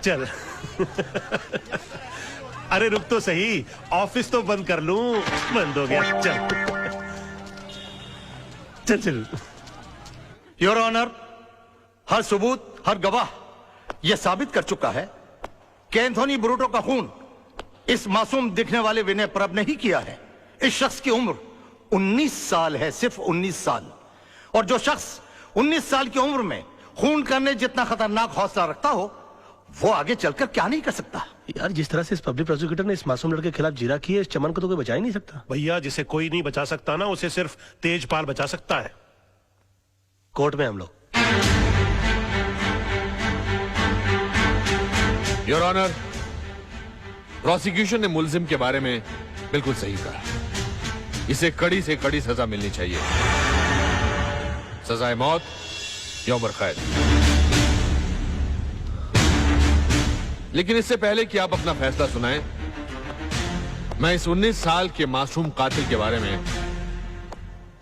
चल। अरे रुक तो सही, ऑफिस तो बंद कर लूं। बंद हो गया। चल चल चल। योर ऑनर, हर सबूत, हर गवाह यह साबित कर चुका है कि एंथोनी ब्रूटो का खून इस मासूम दिखने वाले विनय परब ने ही किया है। इस शख्स की उम्र 19 साल है, सिर्फ 19 साल। और जो शख्स 19 साल की उम्र में खून करने जितना खतरनाक हौसला रखता हो, वो आगे चलकर क्या नहीं कर सकता। यार जिस तरह से इस पब्लिक प्रोसिक्यूटर ने इस मासूम लड़के के खिलाफ जीरा की है, इस चमन को तो कोई बचा ही नहीं सकता। भैया जिसे कोई नहीं बचा सकता ना, उसे सिर्फ तेजपाल बचा सकता है। कोर्ट में हम लोग। योर ऑनर, प्रोसिक्यूशन ने मुलजिम के बारे में बिल्कुल सही कहा। इसे कड़ी से कड़ी सजा मिलनी चाहिए, सजाए मौत या उम्र कैद। लेकिन इससे पहले कि आप अपना फैसला सुनाएं, मैं इस 19 साल के मासूम कातिल के बारे में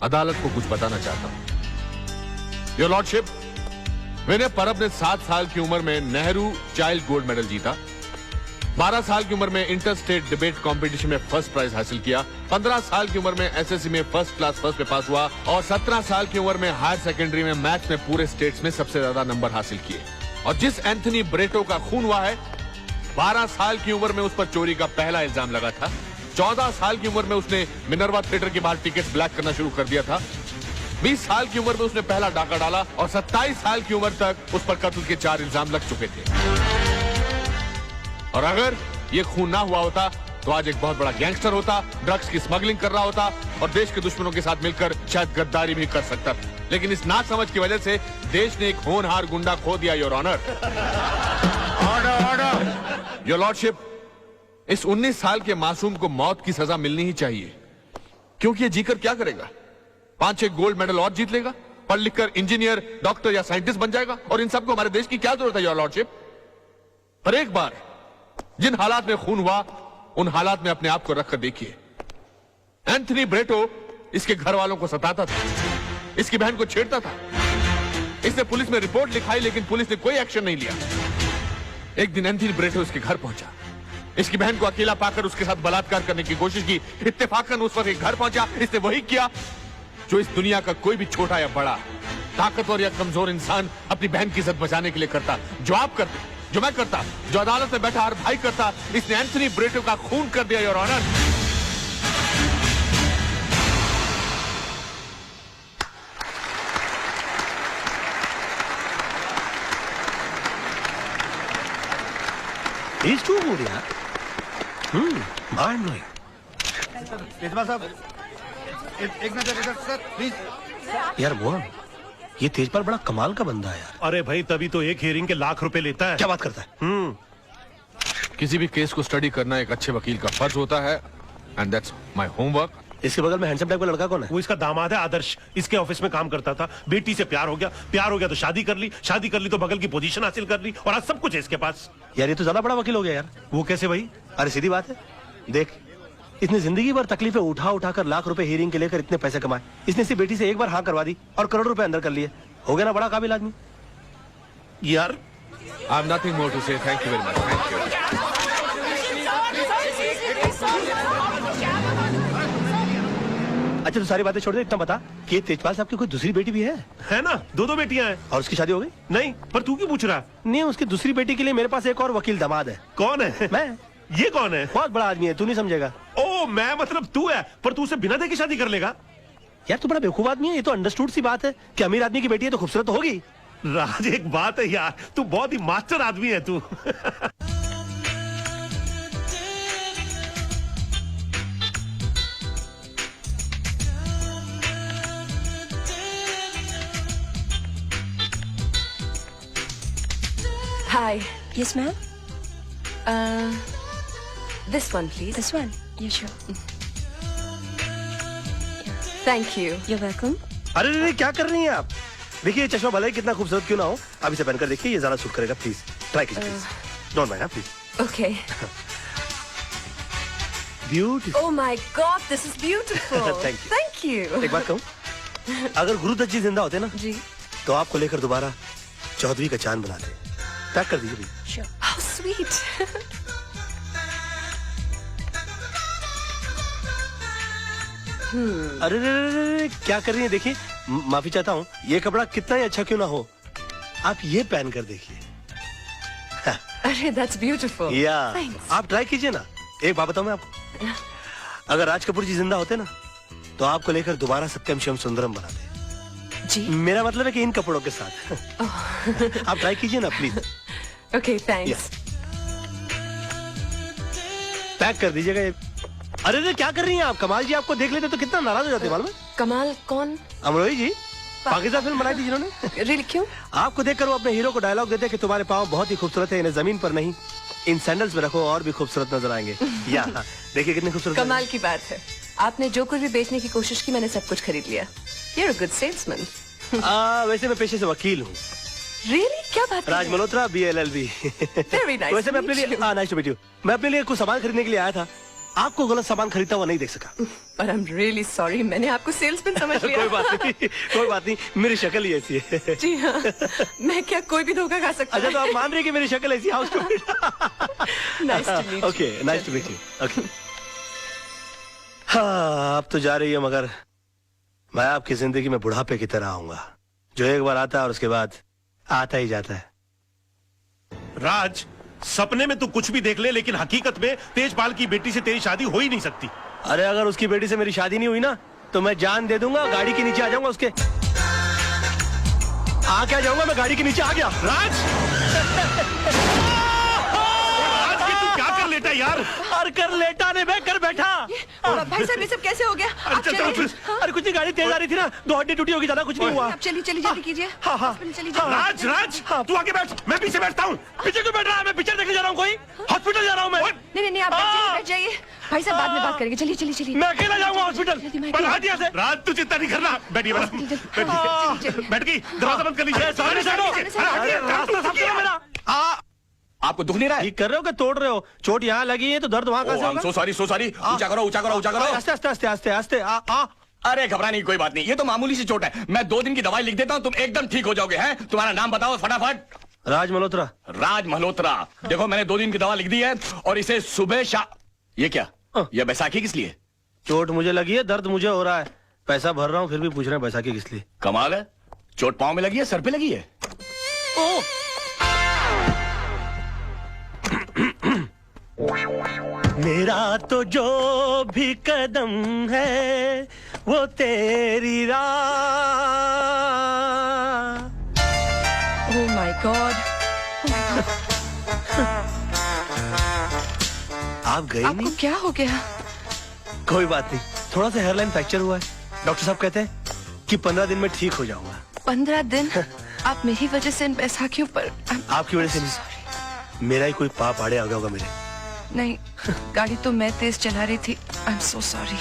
अदालत को कुछ बताना चाहता हूं। योर लॉर्डशिप, विनय परब ने 7 साल की उम्र में नेहरू चाइल्ड गोल्ड मेडल जीता, 12 साल की उम्र में इंटर स्टेट डिबेट कंपटीशन में फर्स्ट प्राइज हासिल किया, 15 साल की उम्र में एसएससी में फर्स्ट क्लास फर्स्ट पे पास हुआ और 17 साल की उम्र में हायर सेकेंडरी में मैथ्स में पूरे स्टेट्स में सबसे ज्यादा नंबर हासिल किए। और जिस एंथनी ब्रेटो का खून हुआ है, 12 साल की उम्र में उस पर चोरी का पहला इल्जाम लगा था, 14 साल की उम्र में उसने मिनर्वा थिएटर के बाहर टिकट्स ब्लैक करना शुरू कर दिया था, 20 साल की उम्र में उसने पहला डाका डाला और 27 साल की उम्र तक उस पर कत्ल के 4 इल्जाम लग चुके थे। और अगर ये खून ना हुआ होता तो आज एक बहुत बड़ा गैंगस्टर होता, ड्रग्स की स्मगलिंग कर रहा होता और देश के दुश्मनों के साथ मिलकर शायद गद्दारी भी कर सकता था। लेकिन इस नासमझ की वजह से देश ने एक होनहार गुंडा खो दिया। Your honour, order order. Your lordship, इस 19 साल के मासूम को मौत की सजा मिलनी ही चाहिए, क्योंकि ये जीकर क्या करेगा? 5-6 गोल्ड मेडल और जीत लेगा, पढ़ लिखकर इंजीनियर, डॉक्टर या साइंटिस्ट बन जाएगा और इन सबको हमारे देश की क्या जरूरत है। योर लॉर्डशिप, पर एक बार जिन हालात में खून हुआ, उन हालात में अपने आप को रखकर देखिए। एंथनी ब्रेटो इसके घर वालों को सताता था, इसकी बहन को छेड़ता था, इसने पुलिस में रिपोर्ट लिखाई लेकिन पुलिस ने कोई एक्शन नहीं लिया। एक दिन एंथनी ब्रेटो इसके घर पहुंचा, इसकी बहन को अकेला पाकर उसके साथ बलात्कार करने की कोशिश की। इत्तेफाकन उस वक्त घर पहुंचा, इसने वही किया जो इस दुनिया का कोई भी छोटा या बड़ा, ताकतवर या कमजोर इंसान अपनी बहन की इज्जत बचाने के लिए करता। जो आप करते, जो मैं करता, जो अदालत में बैठा हर भाई करता, इसने एंथनी ब्रेटो का खून कर दिया। Your honour, He's too good, यार। Mind blowing. तेजपाल साहब, एक नजर इधर सर प्लीज। यार मोहन, ये तेजपाल बड़ा कमाल का बंदा है यार। अरे भाई तभी तो एक हियरिंग के लाख रुपए लेता है। क्या बात करता है? किसी भी केस को स्टडी करना एक अच्छे वकील का फर्ज होता है, एंड दैट्स माय होमवर्क। इसके बगल में हैंडसम टाइप का लड़का कौन है? वो इसका दामाद है आदर्श, इसके ऑफिस में काम करता था, बेटी से प्यार हो गया तो शादी कर ली, शादी कर ली तो बगल की पोजीशन हासिल कर ली और आज सब कुछ है इसके पास। यार ये तो ज्यादा बड़ा वकील हो गया यार। वो कैसे भाई? अरे सीधी बात है, देख इसने जिंदगी भर तकलीफें उठा उठा कर लाख रुपए हीरिंग के लेकर इतने पैसे कमाए, इसने इसी बेटी से एक बार हाँ करवा दी और करोड़ रुपए अंदर कर लिए। हो गया ना बड़ा काबिल आदमी यार। I am nothing more to say, thank you very much, thank you. अच्छा तो सारी बातें छोड़ दे, इतना बता कि तेजपाल साहब की कोई दूसरी बेटी भी है ना? 2 बेटियां हैं। और उसकी शादी हो गई? नहीं, पर तू क्यों पूछ रहा? नहीं, उसकी दूसरी बेटी के लिए मेरे पास एक और वकील दामाद है। कौन है? मैं। ये कौन है? बहुत बड़ा आदमी है, तू नहीं समझेगा। ओ मैं मतलब तू है, पर तू उसे बिना देखे शादी कर लेगा? यार तू बड़ा बेवकूफ आदमी है, ये तो अंडरस्टूड सी बात है कि अमीर आदमी की बेटी है तो खूबसूरत तो होगी। राज एक बात है यार, तू बहुत ही मास्टर आदमी है तू। Hi. Yes, ma'am. This one, please. This one. Yeah, sure. Thank you. You're welcome. अरे नहीं, क्या कर रही हैं आप? देखिए ये चश्मा भले ही कितना खूबसूरत क्यों ना हो, आप इसे पहनकर देखिए, ये ज्यादा सूट करेगा। प्लीज ट्राई कीजिए, please don't mind, please. Okay. Beautiful. Oh my God, this is beautiful. Thank you. Thank you. एक बात कहूँ, अगर गुरुदत्त जी जिंदा होते ना जी, तो आपको लेकर दोबारा चौधरी का चांद बनाते। पैक कर दीजिए। Sure. How sweet. अरे रे रे रे रे, क्या कर रही है? देखिए, माफी चाहता हूँ, ये कपड़ा कितना ही अच्छा क्यों ना हो, आप ये पहन कर देखिए। अरे that's beautiful. या Thanks. आप ट्राई कीजिए ना। एक बात बताऊं मैं आपको, अगर राज कपूर जी जिंदा होते ना तो आपको लेकर दोबारा सत्यम शिवम सुंदरम बनाते। जी. मेरा मतलब है कि इन कपड़ों के साथ। आप ट्राई कीजिए ना प्लीज। Okay, thanks. पैक कर दीजिएगा ये। अरे रे, क्या कर रही हैं आप? कमाल जी आपको देख लेते तो कितना नाराज हो जाते मालूम है? कमाल कौन? अमरोही जी, पाकिस्तान फिल्म बनाई थी जिन्होंने। Really क्यों? आपको देखकर वो अपने हीरो को डायलॉग देते कि तुम्हारे पाँव बहुत ही खूबसूरत है, इन्हें जमीन पर नहीं इन सैंडल्स में रखो और भी खूबसूरत नजर आएंगे। या देखिए कितने खूबसूरत। कमाल की बात है, आपने जो कुछ भी बेचने की कोशिश की मैंने सब कुछ खरीद लिया। You're a good salesman. वैसे मैं पेशे से वकील हूँ। Really? क्या बात कर राज रहे हैं? मल्होत्रा, BLLB। Very nice वैसे to मैं अपने meet लिए you. Nice to meet you. मैं अपने लिए कुछ सामान खरीदने के लिए आया था, आपको गलत सामान खरीदता हुआ नहीं देख सका। But I'm really sorry, मैंने आपको सेल्समैन समझ लिया। कोई बात नहीं, कोई बात नहीं, मेरी शक्ल ही ऐसी है। जी हाँ, मैं क्या कोई भी धोखा खा सकता अच्छा, तो आप मान रही हैं कि मेरी शक्ल ऐसी? How stupid. Nice to meet you. Okay, nice to meet you. Okay. हाँ, अब तो जा रही है, मगर मैं आपकी जिंदगी में बुढ़ापे की तरह आऊंगा, जो एक बार आता है और उसके बाद आता ही जाता है। राज, सपने में तू कुछ भी देख ले, लेकिन हकीकत में तेजपाल की बेटी से तेरी शादी हो ही नहीं सकती। अरे अगर उसकी बेटी से मेरी शादी नहीं हुई ना तो मैं जान दे दूंगा, गाड़ी के नीचे आ जाऊंगा उसके। आ क्या जाऊंगा मैं, गाड़ी के नीचे आ गया। राज, राज ये तू क्या कर लेटा यार? और कर लेटा ने मैं कर बैठा। भाई साहब ये सब कैसे हो गया? आप चल, चल, चलिए। चल। अरे कुछ नहीं, गाड़ी तेज आ रही थी ना, दो हड्डी टूटी होगी, ज्यादा कुछ नहीं हुआ। आप चलिए चलिए जल्दी कीजिए। हाँ, हाँ। हॉस्पिटल चलिए जाइए। राज, राज, तू आगे बैठ, मैं पीछे बैठता हूँ। पीछे क्यों बैठ रहा है? मैं पिक्चर देखने जा रहा हूँ, कोई हॉस्पिटल जा रहा हूँ मैं। नहीं नहीं आप बैठ जाइए। भाई साहब बाद में बात करेंगे, चलिए चलिए चलिए। मैं अकेला जाऊंगा हॉस्पिटल। जल्दी मैं- पर हाथ यहाँ से। राज, तू चिंता नहीं करना। बैठिए मैडम, चलिए, बैठिए। बैठ गई, दरवाजा बंद कर लीजिए। अरे, सामने से हटो। अरे, रास्ता साफ करो मेरा। आपको दुख नहीं रहा है? ठीक कर रहे हो कि तोड़ रहे हो? चोट यहाँ लगी है तो दर्द वहाँ कहाँ से होगा? सो सॉरी ऊंचा करो ऊंचा करो ऊंचा करो। आस्ते आस्ते आस्ते आस्ते आस्ते। अरे घबराने की कोई बात नहीं, ये तो मामूली सी चोट है। मैं 2 दिन की दवाई लिख देता हूँ, तुम एकदम ठीक हो जाओगे। हैं? तुम्हारा नाम बताओ फटाफट। राज मल्होत्रा। राज मल्होत्रा। देखो मैंने 2 दिन की दवा लिख दी है और इसे सुबह ये क्या? ये बैसाखी किस लिए? चोट मुझे लगी है, दर्द मुझे हो रहा है, पैसा भर रहा हूँ, फिर भी पूछ रहे हैं बैसाखी किस लिए। कमाल है, चोट पाँव में लगी है, सर पे लगी है। मेरा तो जो भी कदम है वो तेरी राह। Oh my God. आप गई आपको नहीं? क्या हो गया? कोई बात नहीं, थोड़ा सा हेयरलाइन फ्रैक्चर हुआ है। डॉक्टर साहब कहते हैं कि 15 दिन में ठीक हो जाऊंगा। 15 दिन? आप मेरी वजह से इन बैसाखियों पर आपकी वजह से नहीं, मेरा ही कोई पाप आड़े आ गया होगा मेरे। नहीं, गाड़ी तो मैं तेज चला रही थी। I am so sorry.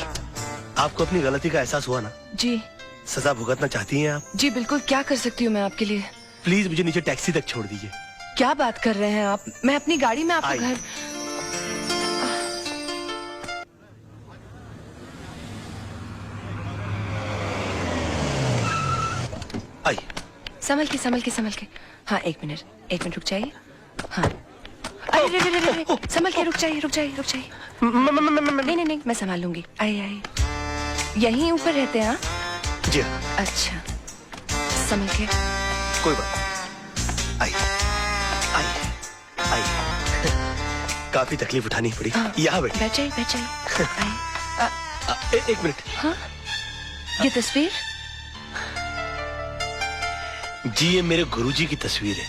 आपको अपनी गलती का एहसास हुआ ना? जी सजा भुगतना चाहती हैं आप? जी बिल्कुल, क्या कर सकती हूँ मैं आपके लिए? प्लीज मुझे नीचे टैक्सी तक छोड़ दीजिए। क्या बात कर रहे हैं आप? मैं अपनी गाड़ी में आपको आइए। घर। आइए। संभल के। हाँ एक मिनट रुक जाइए। हाँ अरे रे, संभल के रुक जाइए। नहीं मैं संभाल लूंगी। आइए यहीं ऊपर रहते हैं? हाँ जी हाँ। अच्छा संभल के। कोई बात नहीं। आइए। काफी तकलीफ उठानी पड़ी। हाँ, यहाँ बैठिए। बैठ जाइए। आइए। एक मिनट। हाँ ये तस्वीर? जी ये मेरे गुरुजी की तस्वीर है।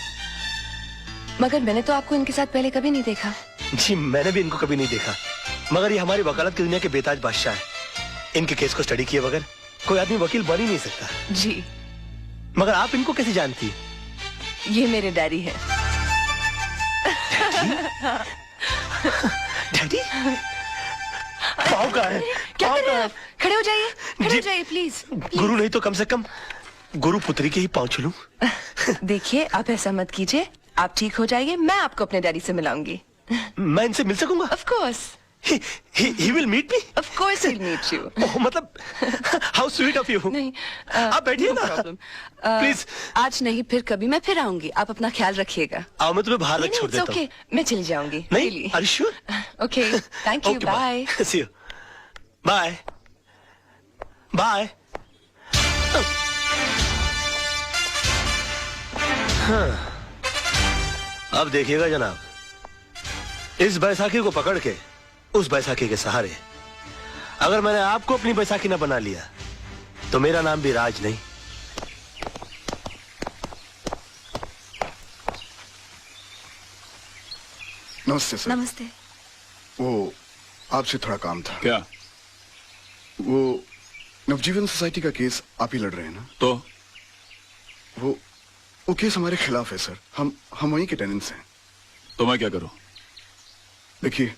मगर मैंने तो आपको इनके साथ पहले कभी नहीं देखा। जी मैंने भी इनको कभी नहीं देखा, मगर ये हमारी वकालत की दुनिया के बेताज बादशाह है। इनके केस को स्टडी किए बगैर कोई आदमी वकील बन ही नहीं सकता। जी मगर आप इनको कैसे जानती हैं? ये मेरे डैडी है। डैडी? पाँव कहाँ है? क्या पाँव कर रहे कहाँ हैं है? आप? खड़े हो जाइए, खड़े हो जाइए प्लीज। गुरु नहीं तो कम से कम गुरु पुत्री के ही पाँव छूलूं। देखिए आप ऐसा मत कीजिए, आप ठीक हो जाइए, मैं आपको अपने डैडी से मिलाऊंगी। मैं इनसे मिल सकूंगा? Of course. he will meet me? Of course he'll meet you. Oh, मतलब how sweet of you. नहीं आप बैठिए no ना। problem. Please. आज नहीं, फिर कभी मैं फिर आऊंगी। आप अपना ख्याल रखिएगा। आओ मैं तुम्हें बाहर नहीं रख छोड़ it's देता हूँ। okay. मैं चली जाऊंगी। नहीं, Really. are you sure? Okay. Thank you. Okay, Bye. See you. Bye. Bye. हाँ। अब देखिएगा जनाब, इस बैसाखी को पकड़ के उस बैसाखी के सहारे अगर मैंने आपको अपनी बैसाखी न बना लिया तो मेरा नाम भी राज नहीं। नमस्ते सर। नमस्ते। वो आपसे थोड़ा काम था। क्या? वो नवजीवन सोसाइटी का केस आप ही लड़ रहे हैं ना? तो वो केस हमारे खिलाफ है सर। हम वहीं के टेनेंट्स हैं। तो मैं क्या करूं? देखिए,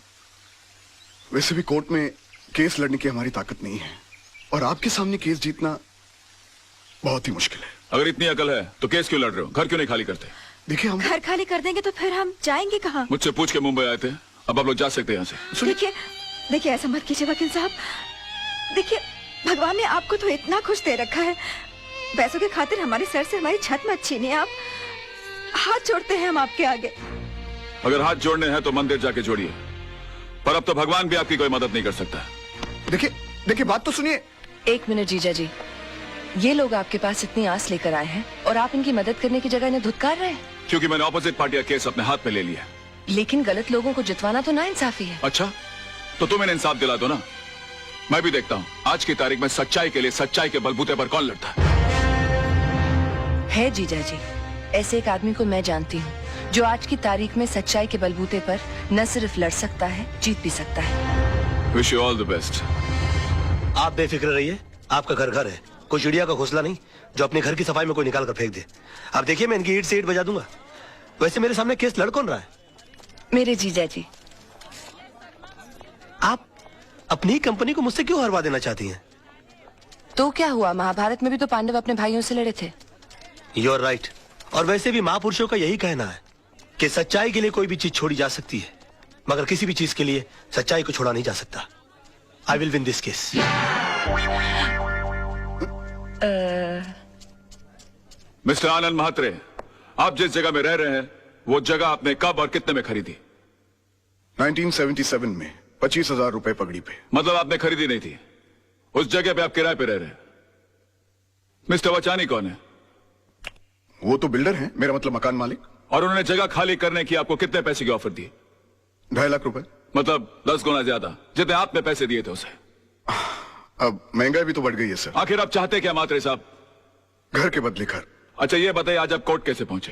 वैसे भी कोर्ट में केस लड़ने की हमारी ताकत नहीं है और आपके सामने केस जीतना बहुत ही मुश्किल है। अगर इतनी अकल है तो केस क्यों लड़ रहे हो? घर क्यों नहीं खाली करते? देखिए, हम घर खाली कर देंगे तो फिर हम जाएंगे कहाँ? मुझसे पूछ के मुंबई आए थे, अब आप लोग जा सकते हैं यहाँ से। देखिए ऐसा मत कीजिए वकील साहब। देखिए, भगवान ने आपको तो इतना खुश दे रखा है, पैसों के खातिर हमारे सर से हमारी छत मत छीनिए। आप हाथ जोड़ते हैं हम आपके आगे। अगर हाथ जोड़ने हैं तो मंदिर जाके जोड़िए, पर अब तो भगवान भी आपकी कोई मदद नहीं कर सकता। देखिए बात तो सुनिए। एक मिनट जीजा जी, ये लोग आपके पास इतनी आस लेकर आए हैं और आप इनकी मदद करने की जगह इन्हें धुतकार रहे हैं। क्योंकि मैंने ऑपोजिट पार्टी का केस अपने हाथ में ले लिया। लेकिन गलत लोगों को जितवाना तो नाइंसाफी है। अच्छा, तो तुम इन्हें इंसाफ दिला दो ना। मैं भी देखता हूँ आज की तारीख में सच्चाई के लिए सच्चाई के बलबूते पर कौन लड़ता है। जीजा जी, ऐसे एक आदमी को मैं जानती हूँ जो आज की तारीख में सच्चाई के बलबूते पर न सिर्फ लड़ सकता है, जीत भी सकता है। Wish you all the best. आप बेफिक्र रहिए, आपका घर घर है, कोई चिड़िया का घोंसला नहीं जो अपने घर की सफाई में कोई निकाल कर फेंक दे। आप देखिए, मैं इनकी ईंट से ईंट बजा दूंगा। वैसे मेरे सामने केस लड़ कौन रहा है? मेरे जीजा जी। आप अपनी कंपनी को मुझसे क्यों हरवा देना चाहती हैं? तो क्या हुआ, महाभारत में भी तो पांडव अपने भाइयों से लड़े थे। You're right. और वैसे भी महापुरुषों का यही कहना है कि सच्चाई के लिए कोई भी चीज छोड़ी जा सकती है, मगर किसी भी चीज के लिए सच्चाई को छोड़ा नहीं जा सकता। I will win this case. Mister Anand Mhatre, आप जिस जगह में रह रहे हैं वो जगह आपने कब और कितने में खरीदी? 1977 में 25,000 रुपए पगड़ी पे। मतलब आपने खरीदी नहीं थी, उस जगह पे आप किराए पे रह रहे हैं। मिस्टर वचानी कौन है? वो तो बिल्डर हैं, मेरा मतलब मकान मालिक। और उन्होंने जगह खाली करने की आपको कितने पैसे की ऑफर दी? 2.5 लाख रुपए। मतलब 10 गुना ज्यादा जितने आपने पैसे दिए थे उसे। अब महंगाई भी तो बढ़ गई है सर। आखिर आप चाहते क्या महात्रे साहब? घर के बदले घर। अच्छा ये बताइए, आज आप कोर्ट कैसे पहुंचे?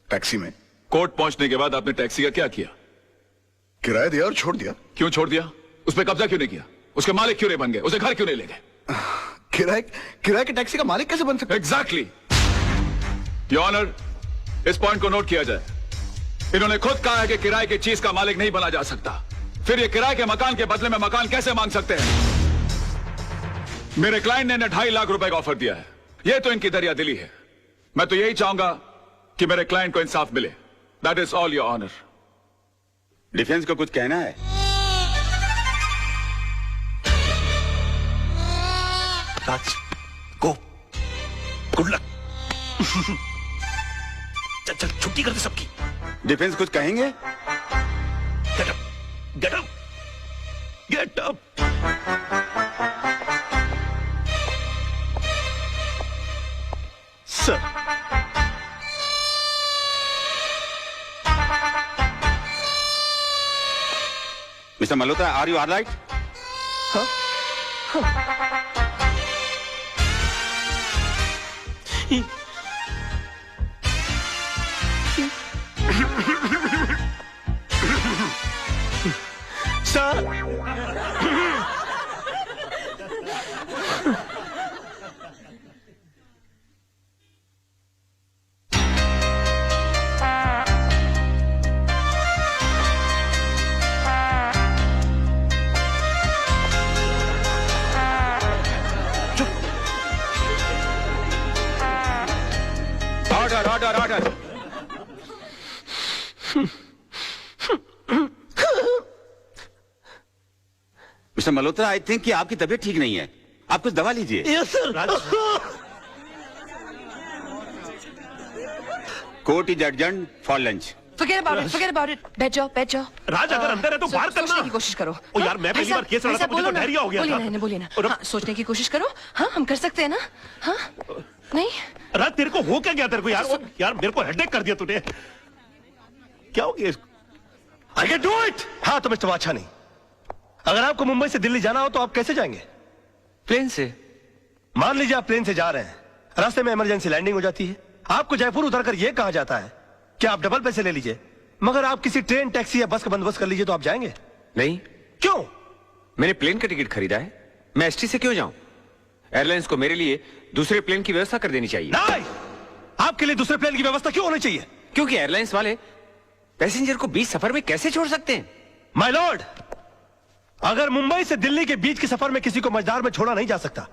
टैक्सी में। कोर्ट पहुंचने के बाद आपने टैक्सी का क्या किया? किराया दिया और छोड़ दिया। क्यों छोड़ दिया? उस पर कब्जा क्यों नहीं किया? उसके मालिक क्यों नहीं बन गए? उसे घर क्यों नहीं ले गए? किराए के टैक्सी का मालिक कैसे बन सकता? एग्जैक्टली योर ऑनर, इस पॉइंट को नोट किया जाए। इन्होंने खुद कहा है कि किराए की चीज का मालिक नहीं बना जा सकता, फिर ये किराए के मकान के बदले में मकान कैसे मांग सकते हैं? मेरे क्लाइंट ने 2.5 लाख रुपए का ऑफर दिया है। ये तो इनकी दरिया दिली है। मैं तो यही चाहूंगा कि मेरे क्लाइंट को इंसाफ मिले। That is all your honour. Defence को कुछ कहना है? Raj, go, good luck. चल चल, छुट्टी कर दे सबकी। डिफेंस कुछ कहेंगे? Get up, get up, get up. Sir, Mister Malhotra, are you alright? Sir, order order order. Mister Malhotra, I think कि आपकी तबीयत ठीक नहीं है, आप कुछ दवा लीजिए। Yes sir. Court is adjourned for lunch. Forget about it. बैठ जाओ। राज, अगर अंदर है तो बाहर करना। सोचने की कोशिश करो। ओ यार, मैं पहली बार केस लड़ा था, मुझे तो डायरिया हो गया था। बोलिए ना। और अब- हाँ, सोचने की कोशिश करो। हाँ, हम कर सकते हैं ना। हाँ, नहीं। राज, तेरे को हो क्या गया तेरे को यार? यार मेरे को हेडेक कर दिया तूने। क्या हो गया? I can do it. हाँ तो मिस्टर वाछानी, अगर आपको मुंबई से दिल्ली जाना हो तो आप कैसे जाएंगे? प्लेन से। मान लीजिए आप प्लेन से जा रहे हैं, रास्ते में इमरजेंसी लैंडिंग हो जाती है, आपको जयपुर उतरकर यह कहा जाता है कि आप डबल पैसे ले लीजिए, मगर आप किसी ट्रेन, टैक्सी या बस का बंदोबस्त कर लीजिए, तो आप जाएंगे? नहीं, क्यों? मैंने प्लेन का टिकट खरीदा है, मैं एसटी से क्यों जाऊं? एयरलाइंस को मेरे लिए दूसरे प्लेन की व्यवस्था कर देनी चाहिए। नहीं, आपके लिए दूसरे प्लेन की व्यवस्था क्यों होनी चाहिए? क्योंकि एयरलाइंस वाले पैसेंजर को बीच सफर में कैसे छोड़ सकते हैं? माय लॉर्ड, अगर मुंबई से दिल्ली के बीच के सफर में किसी को मझदार में छोड़ा नहीं जा सकता,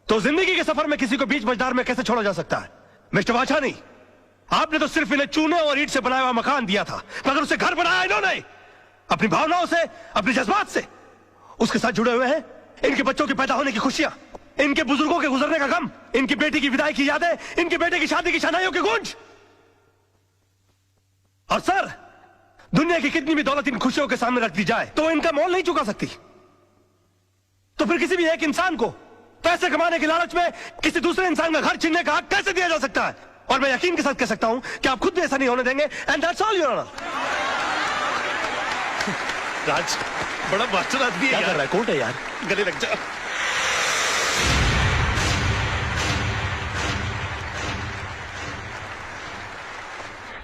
तो जिंदगी के सफर में किसी को बीच मझदार में कैसे छोड़ा जा सकता है? मिस्टर वाछानी, आपने तो सिर्फ इन्हें चूने और ईंट से बनाया हुआ मकान दिया था, मगर उसे घर बनाया इन्होंने अपनी भावनाओं से, अपने जज्बात से। उसके साथ जुड़े हुए हैं इनके बच्चों के पैदा होने की खुशियां, इनके बुजुर्गों के गुजरने का गम, इनकी बेटी की विदाई की यादें, इनके बेटे की शादी की शनाइयों की गूंज। और सर, दुनिया की कितनी भी दौलत इन खुशियों के सामने रख दी जाए तो इनका मोल नहीं चुका सकती। तो फिर किसी भी एक इंसान को पैसे कमाने के लालच में किसी दूसरे इंसान का घर छीनने का हक कैसे दिया जा सकता है? और मैं यकीन के साथ कह सकता हूं कि आप खुद भी ऐसा नहीं होने देंगे। And that's all your honour. Raj, बड़ा मास्टर आदमी है क्या कर यार। रहा है? कोर्ट है यार, गले लग जा।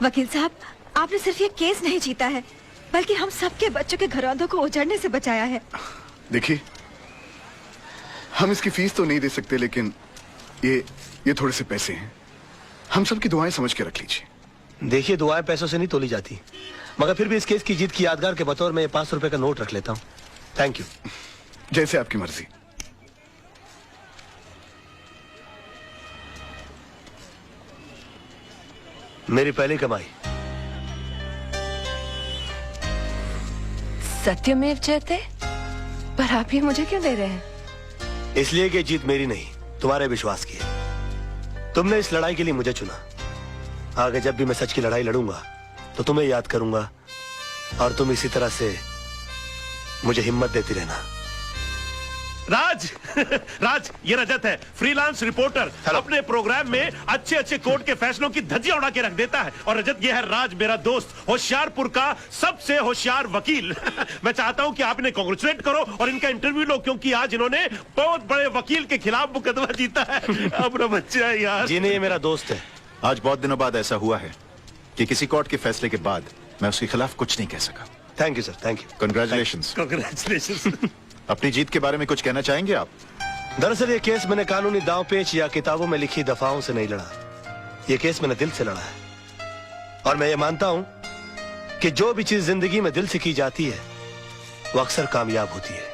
वकील साहब, आपने सिर्फ ये केस नहीं जीता है, बल्कि हम सबके बच्चों के घरौंदों को उजड़ने से बचाया है। देखिए, हम इसकी फीस तो नहीं दे सकते, लेकिन ये थोड़े से पैसे हैं, हम सबकी दुआएं समझ के रख लीजिए। देखिए, दुआएं पैसों से नहीं तोली जाती, मगर फिर भी इस केस की जीत की यादगार के बतौर में ये 500 रुपए का नोट रख लेता हूं। Thank you. जैसे आपकी मर्जी। मेरी पहली कमाई। सत्यमेव जयते। पर आप ये मुझे क्यों दे रहे हैं? इसलिए कि जीत मेरी नहीं, तुम्हारे विश्वास की है। तुमने इस लड़ाई के लिए मुझे चुना। आगे जब भी मैं सच की लड़ाई लड़ूंगा तो तुम्हें याद करूंगा, और तुम इसी तरह से मुझे हिम्मत देती रहना। राज राज, ये रजत है, फ्रीलांस रिपोर्टर। अपने प्रोग्राम में अच्छे अच्छे कोर्ट के फैसलों की धज्जियां उड़ा के रख देता है। और रजत, ये है राज, मेरा दोस्त, होशियारपुर का सबसे होशियार वकील। मैं चाहता हूं कि आप इन्हें कांग्रेचुलेट करो और इनका इंटरव्यू लो, क्योंकि आज इन्होंने बहुत बड़े वकील के खिलाफ मुकदमा जीता है। अपना बच्चा है यार। जी नहीं, ये मेरा दोस्त है। आज बहुत दिनों बाद ऐसा हुआ है कि किसी कोर्ट के फैसले के बाद मैं उसके खिलाफ कुछ नहीं कह सका। Thank you sir, thank you. Congratulations. Congratulation. अपनी जीत के बारे में कुछ कहना चाहेंगे आप? दरअसल ये केस मैंने कानूनी दांव पेच या किताबों में लिखी दफाओं से नहीं लड़ा। ये केस मैंने दिल से लड़ा है। और मैं ये मानता हूं कि जो भी चीज जिंदगी में दिल से की जाती है वो अक्सर कामयाब होती है।